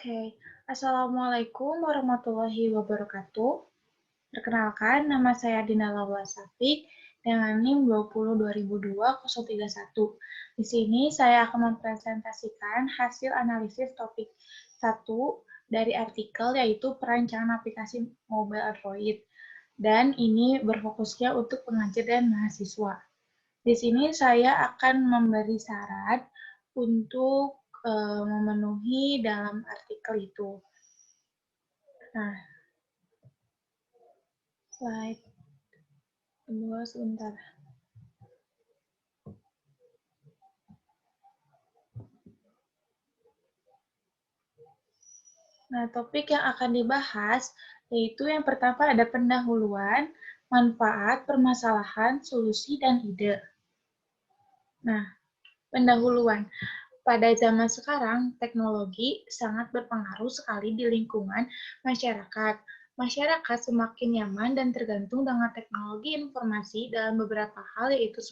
Oke, Assalamualaikum warahmatullahi wabarakatuh. Perkenalkan, nama saya Dina Laula Safik dengan NIM 20202031. Di sini saya akan mempresentasikan hasil analisis topik 1 dari artikel yaitu perancangan aplikasi mobile Android. Dan ini berfokusnya untuk pengajar dan mahasiswa. Di sini saya akan memberi saran untuk memenuhi dalam artikel itu. Nah, slide kedua sebentar. Nah, topik yang akan dibahas yaitu yang pertama ada pendahuluan, manfaat, permasalahan, solusi, dan ide. Nah, pendahuluan. Pada zaman sekarang, teknologi sangat berpengaruh sekali di lingkungan masyarakat. Masyarakat semakin nyaman dan tergantung dengan teknologi informasi dalam beberapa hal yaitu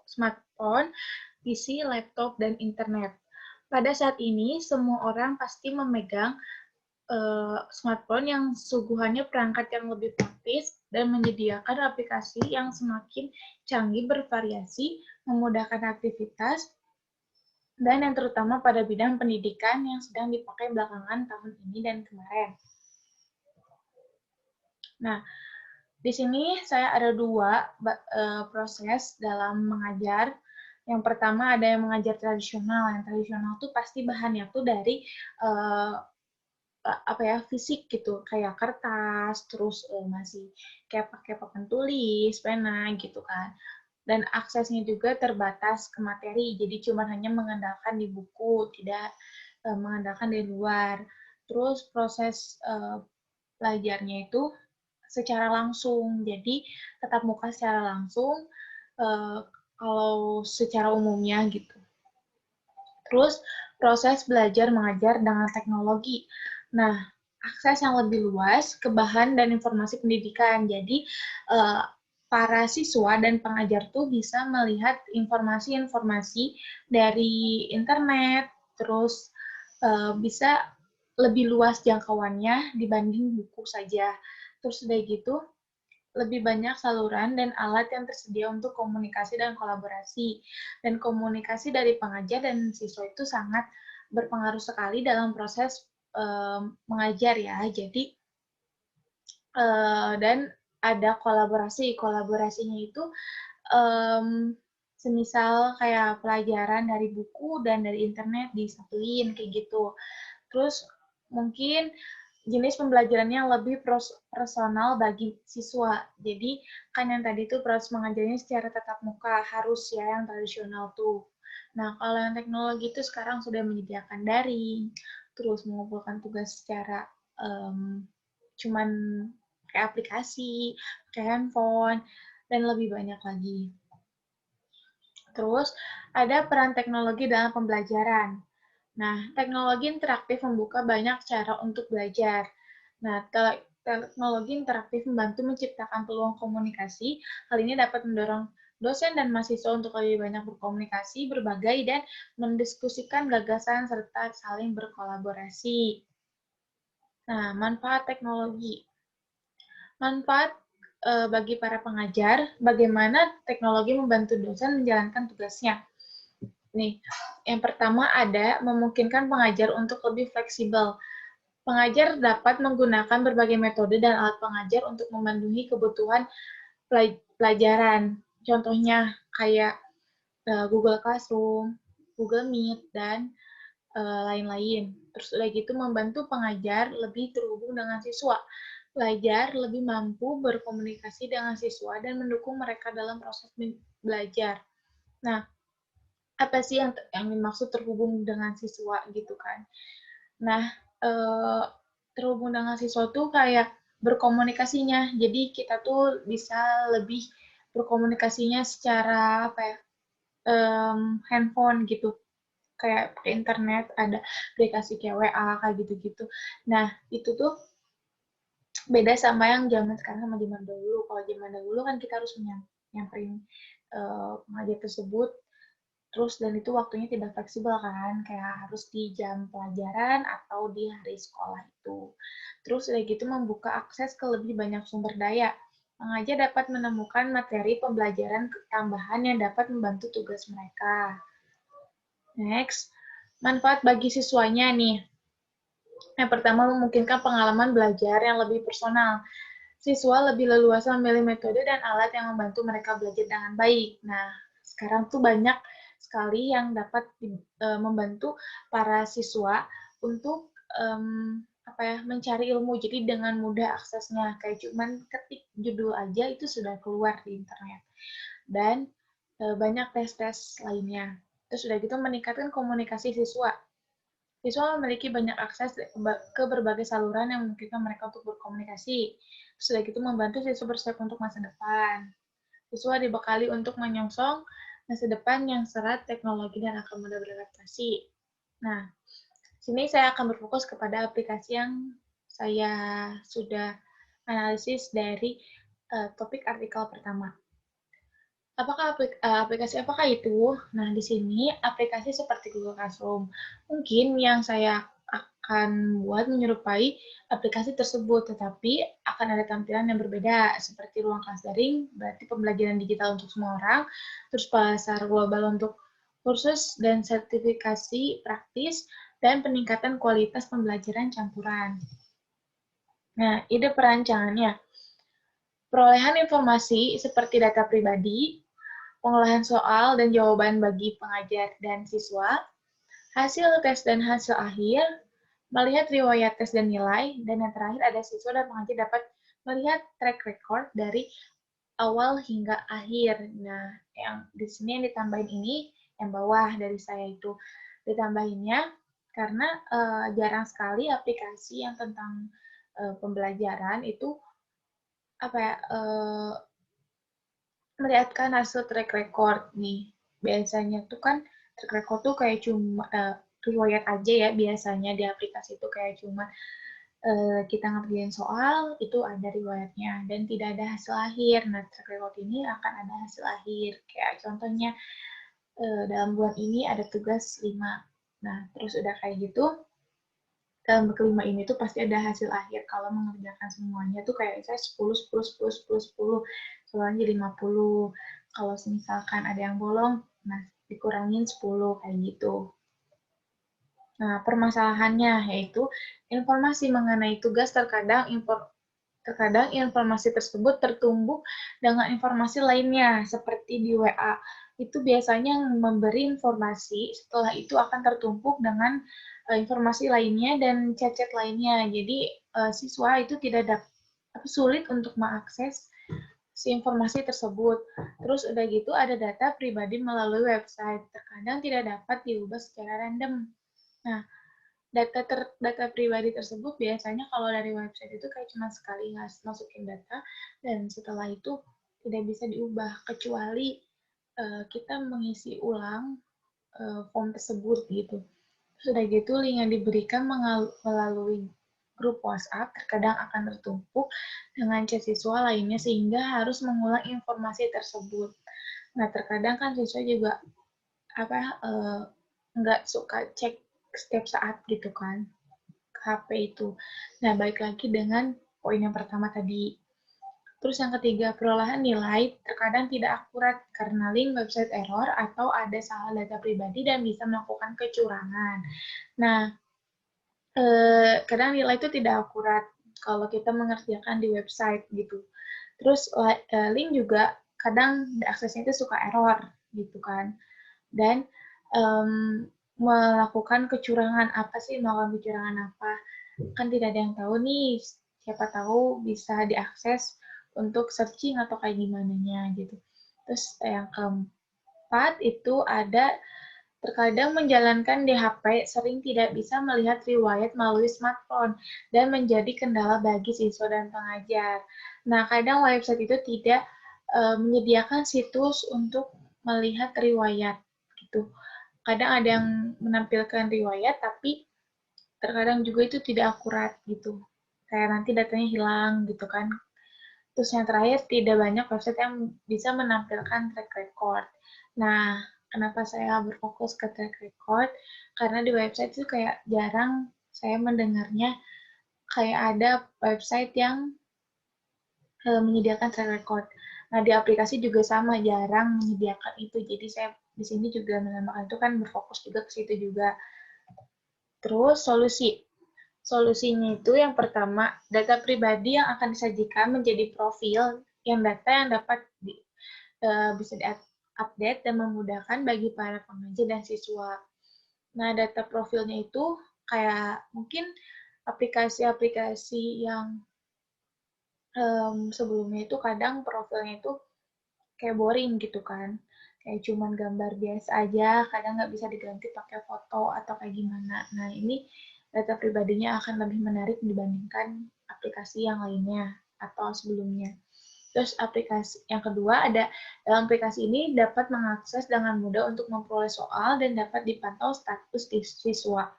smartphone, PC, laptop, dan internet. Pada saat ini, semua orang pasti memegang smartphone yang suguhannya perangkat yang lebih praktis dan menyediakan aplikasi yang semakin canggih, bervariasi, memudahkan aktivitas, dan yang terutama pada bidang pendidikan yang sedang dipakai belakangan tahun ini dan kemarin. Nah, di sini saya ada dua proses dalam mengajar. Yang pertama ada yang mengajar tradisional. Yang tradisional tuh pasti bahannya tuh dari fisik gitu, kayak kertas, terus masih kayak pakai papan tulis, pena gitu kan. Dan aksesnya juga terbatas ke materi, jadi cuma hanya mengandalkan di buku, tidak mengandalkan di luar. Terus proses belajarnya itu secara langsung, jadi tatap muka secara langsung kalau secara umumnya gitu. Terus proses belajar mengajar dengan teknologi. Nah, akses yang lebih luas ke bahan dan informasi pendidikan. Jadi para siswa dan pengajar tuh bisa melihat informasi-informasi dari internet, terus bisa lebih luas jangkauannya dibanding buku saja. Terus udah gitu, lebih banyak saluran dan alat yang tersedia untuk komunikasi dan kolaborasi. Dan komunikasi dari pengajar dan siswa itu sangat berpengaruh sekali dalam proses mengajar ya. Jadi, dan ada kolaborasi. Kolaborasinya itu semisal kayak pelajaran dari buku dan dari internet disatuin kayak gitu. Terus mungkin jenis pembelajarannya lebih personal bagi siswa. Jadi kan yang tadi tuh proses mengajarnya secara tatap muka harus ya yang tradisional tuh. Nah, kalau yang teknologi itu sekarang sudah menyediakan daring, terus mengumpulkan tugas secara cuman kayak aplikasi, kayak handphone, dan lebih banyak lagi. Terus ada peran teknologi dalam pembelajaran. Nah, teknologi interaktif membuka banyak cara untuk belajar. Nah, teknologi interaktif membantu menciptakan peluang komunikasi. Hal ini dapat mendorong dosen dan mahasiswa untuk lebih banyak berkomunikasi, berbagai, dan mendiskusikan gagasan serta saling berkolaborasi. Nah, manfaat teknologi. Manfaat bagi para pengajar, bagaimana teknologi membantu dosen menjalankan tugasnya. Nih, yang pertama ada memungkinkan pengajar untuk lebih fleksibel. Pengajar dapat menggunakan berbagai metode dan alat pengajar untuk memenuhi kebutuhan pelajaran. Contohnya kayak Google Classroom, Google Meet, dan lain-lain. Terus udah gitu membantu pengajar lebih terhubung dengan siswa. Pelajar lebih mampu berkomunikasi dengan siswa dan mendukung mereka dalam proses belajar. Nah, apa sih yang dimaksud terhubung dengan siswa gitu kan? Nah, terhubung dengan siswa tuh kayak berkomunikasinya. Jadi kita tuh bisa lebih berkomunikasinya secara apa ya? Handphone gitu. Kayak pakai internet, ada aplikasi kayak WA kayak gitu-gitu. Nah, itu tuh beda sama yang zaman sekarang sama zaman dahulu. Kalau zaman dahulu kan kita harus nyamperin pengajar tersebut Terus dan itu waktunya tidak fleksibel kan, kayak harus di jam pelajaran atau di hari sekolah itu. Terus udah gitu membuka akses ke lebih banyak sumber daya. Pengajar dapat menemukan materi pembelajaran tambahan yang dapat membantu tugas mereka. Next, manfaat bagi siswanya nih. Yang pertama, memungkinkan pengalaman belajar yang lebih personal. Siswa lebih leluasa memilih metode dan alat yang membantu mereka belajar dengan baik. Nah, sekarang tuh banyak sekali yang dapat membantu para siswa untuk apa ya, mencari ilmu. Jadi dengan mudah aksesnya, kayak cuman ketik judul aja itu sudah keluar di internet. Dan banyak tes-tes lainnya. Terus udah gitu meningkatkan komunikasi siswa. Siswa memiliki banyak akses ke berbagai saluran yang memungkinkan mereka untuk berkomunikasi. Sudah gitu membantu siswa bersiap untuk masa depan. Siswa dibekali untuk menyongsong masa depan yang serat teknologi dan akan mudah beradaptasi. Nah, sini saya akan berfokus kepada aplikasi yang saya sudah analisis dari topik artikel pertama. Aplikasi apakah itu? Nah, di sini aplikasi seperti Google Classroom. Mungkin yang saya akan buat menyerupai aplikasi tersebut, tetapi akan ada tampilan yang berbeda, seperti ruang kelas daring, berarti pembelajaran digital untuk semua orang, terus pasar global untuk kursus dan sertifikasi praktis, dan peningkatan kualitas pembelajaran campuran. Nah, ide perancangannya. Perolehan informasi seperti data pribadi, pengolahan soal dan jawaban bagi pengajar dan siswa, hasil tes dan hasil akhir, melihat riwayat tes dan nilai, dan yang terakhir ada siswa dan pengajar dapat melihat track record dari awal hingga akhir. Nah, yang di sini yang ditambahin ini, yang bawah dari saya itu ditambahinnya, karena jarang sekali aplikasi yang tentang pembelajaran itu apa ya, melihatkan hasil track record nih. Biasanya tuh kan track record tuh kayak cuma riwayat aja ya biasanya di aplikasi itu kayak cuma kita ngerjain soal itu ada riwayatnya dan tidak ada hasil akhir. Nah, track record ini akan ada hasil akhir. Kayak contohnya dalam bulan ini ada tugas 5. Nah, terus udah kayak gitu, dalam kelima ini tuh pasti ada hasil akhir kalau mengerjakan semuanya tuh kayak saya 10, 10, 10, 10, 10, soalnya 50. Kalau misalkan ada yang bolong, nah dikurangin 10 kayak gitu. Nah, permasalahannya yaitu informasi mengenai tugas terkadang informasi tersebut tertumbuk dengan informasi lainnya seperti di WA. Itu biasanya memberi informasi, setelah itu akan tertumpuk dengan informasi lainnya dan chat-chat lainnya. Jadi siswa itu tidak dapat sulit untuk mengakses si informasi tersebut. Terus udah gitu ada data pribadi melalui website. Terkadang tidak dapat diubah secara random. Nah, data pribadi tersebut biasanya kalau dari website itu kayak cuma sekali masukin data dan setelah itu tidak bisa diubah kecuali kita mengisi ulang form tersebut gitu. Sudah gitu link yang diberikan melalui grup WhatsApp terkadang akan tertumpuk dengan chat siswa lainnya sehingga harus mengulang informasi tersebut. Nah, terkadang kan siswa juga apa nggak suka cek setiap saat gitu kan HP itu. Nah, balik lagi dengan poin yang pertama tadi. Terus yang ketiga, perolahan nilai terkadang tidak akurat karena link website error atau ada salah data pribadi dan bisa melakukan kecurangan. Nah, kadang nilai itu tidak akurat kalau kita mengerjakan di website gitu. Terus link juga kadang aksesnya itu suka error gitu kan. Dan melakukan kecurangan apa sih, melakukan kecurangan apa? Kan tidak ada yang tahu nih, siapa tahu bisa diakses untuk searching atau kayak gimana gitu. Terus yang keempat itu ada terkadang menjalankan di HP sering tidak bisa melihat riwayat melalui smartphone dan menjadi kendala bagi siswa dan pengajar. Nah, kadang website itu tidak menyediakan situs untuk melihat riwayat gitu. Kadang ada yang menampilkan riwayat tapi terkadang juga itu tidak akurat gitu. Kayak nanti datanya hilang gitu kan. Terus yang terakhir, tidak banyak website yang bisa menampilkan track record. Nah, Kenapa saya berfokus ke track record? Karena di website itu kayak jarang saya mendengarnya kayak ada website yang menyediakan track record. Nah, di aplikasi juga sama, jarang menyediakan itu. Jadi saya di sini juga menambahkan itu kan berfokus juga ke situ juga. Terus solusi. Solusinya itu yang pertama, data pribadi yang akan disajikan menjadi profil yang data yang dapat bisa diupdate dan memudahkan bagi para pengajar dan siswa. Nah, data profilnya itu kayak mungkin aplikasi-aplikasi yang sebelumnya itu kadang profilnya itu kayak boring gitu kan. Kayak cuman gambar biasa aja, kadang nggak bisa diganti pakai foto atau kayak gimana. Nah, ini data pribadinya akan lebih menarik dibandingkan aplikasi yang lainnya atau sebelumnya. Terus aplikasi yang kedua ada dalam aplikasi ini dapat mengakses dengan mudah untuk memperoleh soal dan dapat dipantau status siswa.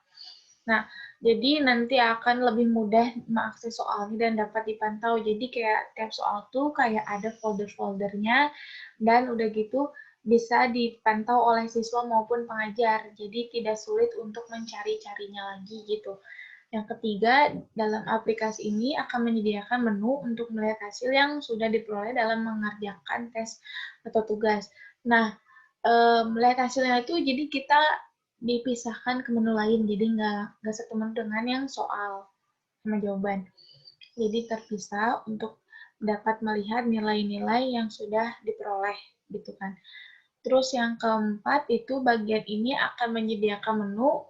Nah, jadi nanti akan lebih mudah mengakses soalnya dan dapat dipantau. Jadi kayak tiap soal tuh kayak ada folder-foldernya dan udah gitu bisa dipantau oleh siswa maupun pengajar. Jadi tidak sulit untuk mencari-carinya lagi gitu. Yang ketiga, dalam aplikasi ini akan menyediakan menu untuk melihat hasil yang sudah diperoleh dalam mengerjakan tes atau tugas. Nah, melihat hasilnya itu jadi kita dipisahkan ke menu lain, jadi nggak satu menu dengan yang soal sama jawaban. Jadi terpisah untuk dapat melihat nilai-nilai yang sudah diperoleh gitu kan. Terus yang keempat itu bagian ini akan menyediakan menu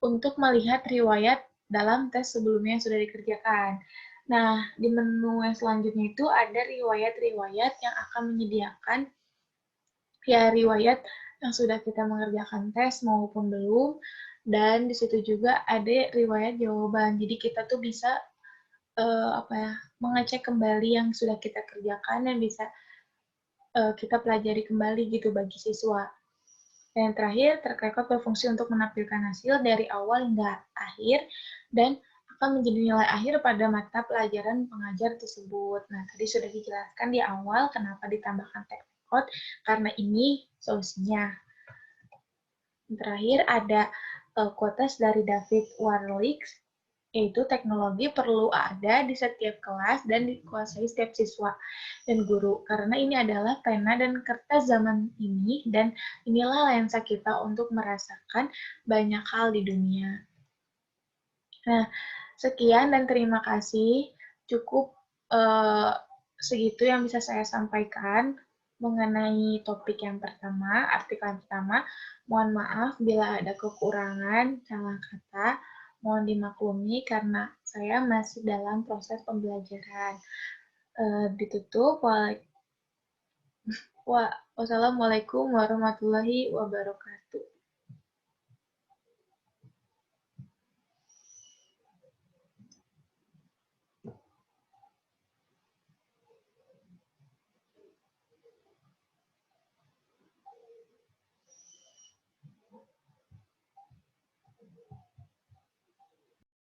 untuk melihat riwayat dalam tes sebelumnya yang sudah dikerjakan. Nah, di menu yang selanjutnya itu ada riwayat-riwayat yang akan menyediakan ya riwayat yang sudah kita mengerjakan tes maupun belum, dan di situ juga ada riwayat jawaban. Jadi kita tuh bisa mengecek kembali yang sudah kita kerjakan dan bisa kita pelajari kembali gitu bagi siswa. Dan yang terakhir, terkait berfungsi untuk menampilkan hasil dari awal hingga akhir dan akan menjadi nilai akhir pada mata pelajaran pengajar tersebut. Nah, tadi sudah dijelaskan di awal kenapa ditambahkan tag record, karena ini solusinya. Yang terakhir ada quotes dari David Warlick, yaitu teknologi perlu ada di setiap kelas dan dikuasai setiap siswa dan guru. Karena ini adalah pena dan kertas zaman ini, dan inilah lensa kita untuk merasakan banyak hal di dunia. Nah, sekian dan terima kasih. Cukup segitu yang bisa saya sampaikan mengenai topik yang pertama, artikel yang pertama. Mohon maaf bila ada kekurangan, salah kata. Mohon dimaklumi karena saya masih dalam proses pembelajaran. Ditutup. Wassalamualaikum warahmatullahi wabarakatuh.